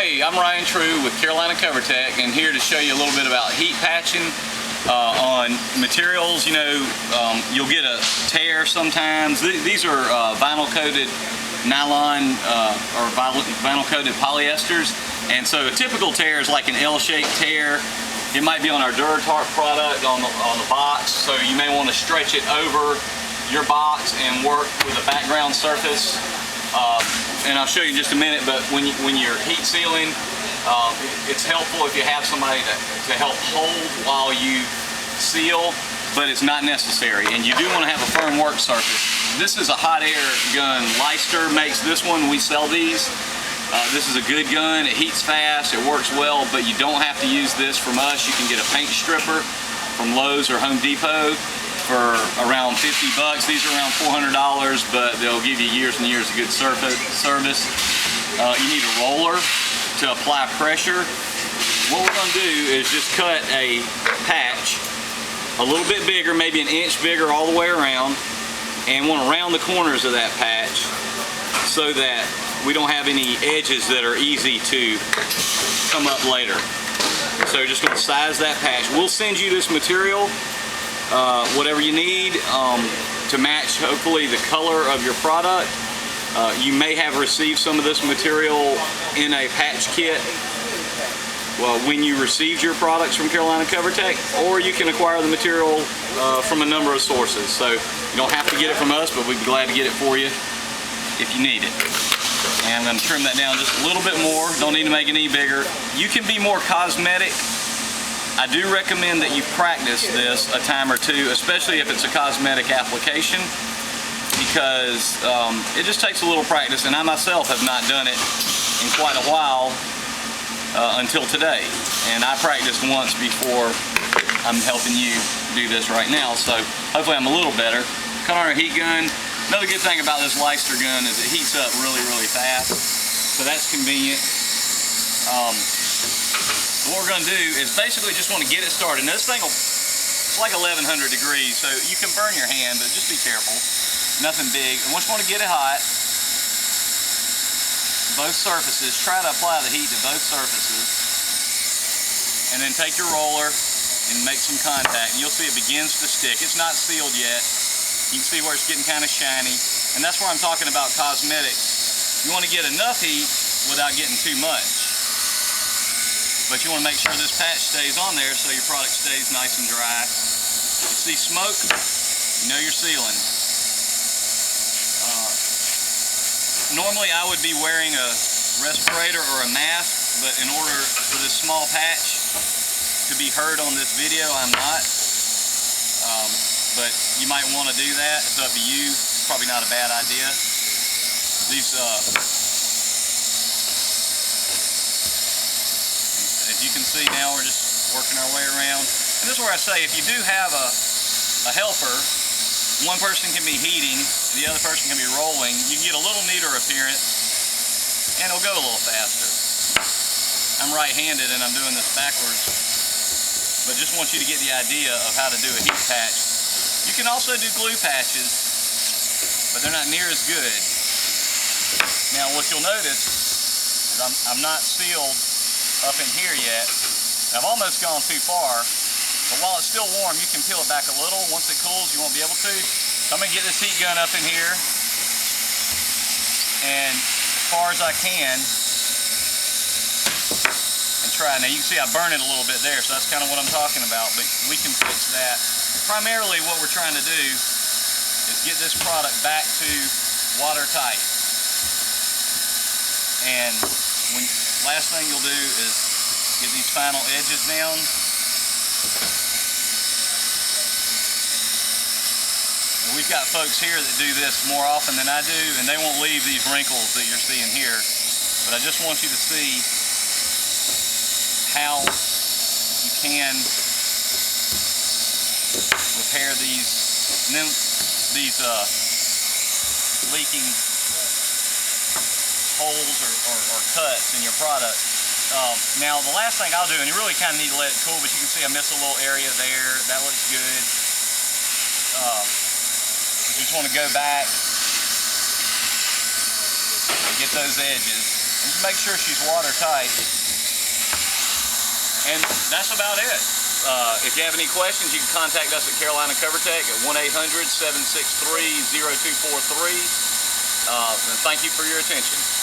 Hey, I'm Ryan True with Carolina CoverTech, and here to show you a little bit about heat patching on materials. You know, you'll get a tear sometimes. These are vinyl-coated nylon or vinyl-coated polyesters, and so a typical tear is like an L-shaped tear. It might be on our DuraTarp product on the box, so you may want to stretch it over your box and work with a background surface. And I'll show you in just a minute, but when you're heat sealing, it's helpful if you have somebody to help hold while you seal, but it's not necessary. And you do want to have a firm work surface. This is a hot air gun. Leicester makes this one. We sell these. This is a good gun. It heats fast. It works well, but you don't have to use this from us. You can get a paint stripper from Lowe's or Home Depot for around 50 bucks. These are around $400, but they'll give you years and years of good service. You need a roller to apply pressure. What we're going to do is just cut a patch a little bit bigger, maybe an inch bigger all the way around, and want to round the corners of that patch so that we don't have any edges that are easy to come up later. So just going to size that patch. We'll send you this material, whatever you need to match hopefully the color of your product. You may have received some of this material in a patch kit when you received your products from Carolina CoverTech, or you can acquire the material from a number of sources. So you don't have to get it from us, but we'd be glad to get it for you if you need it. And I'm going to trim that down just a little bit more. Don't need to make it any bigger. You can be more cosmetic. I do recommend that you practice this a time or two, especially if it's a cosmetic application, because it just takes a little practice, and I myself have not done it in quite a while until today. And I practiced once before I'm helping you do this right now, so hopefully I'm a little better. Cut on our heat gun. Another good thing about this Leicester gun is it heats up really, really fast, so that's convenient. What we're going to do is basically just want to get it started. Now this thing it's like 1100 degrees, so you can burn your hand, but just be careful. Nothing big. And once you want to get it hot, both surfaces, try to apply the heat to both surfaces, and then take your roller and make some contact, and you'll see it begins to stick. It's not sealed yet. You can see where it's getting kind of shiny, and that's where I'm talking about cosmetics. You want to get enough heat without getting too much, but you want to make sure this patch stays on there so your product stays nice and dry. You see smoke, you know you're sealing. Normally I would be wearing a respirator or a mask, but in order for this small patch to be heard on this video, I'm not. But you might want to do that. It's up to you. It's probably not a bad idea. These, as you can see now, we're just working our way around. And this is where I say, if you do have a helper, one person can be heating, the other person can be rolling, you can get a little neater appearance, and it'll go a little faster. I'm right-handed and I'm doing this backwards, but just want you to get the idea of how to do a heat patch. You can also do glue patches, but they're not near as good. Now what you'll notice is I'm not sealed up in here yet. I've almost gone too far, but while it's still warm, you can peel it back a little. Once it cools, you won't be able to. So I'm going to get this heat gun up in here, and as far as I can, and try. Now you can see I burn it a little bit there, so that's kind of what I'm talking about, but we can fix that. Primarily what we're trying to do is get this product back to watertight. And last thing you'll do is get these final edges down. And we've got folks here that do this more often than I do, and they won't leave these wrinkles that you're seeing here. But I just want you to see how you can repair these leaking holes or cuts in your product. Now the last thing I'll do, and you really kind of need to let it cool, but you can see I missed a little area there. That looks good. You just want to go back and get those edges. and to make sure she's watertight. And that's about it. If you have any questions, you can contact us at Carolina CoverTech at 1-800-763-0243. And thank you for your attention.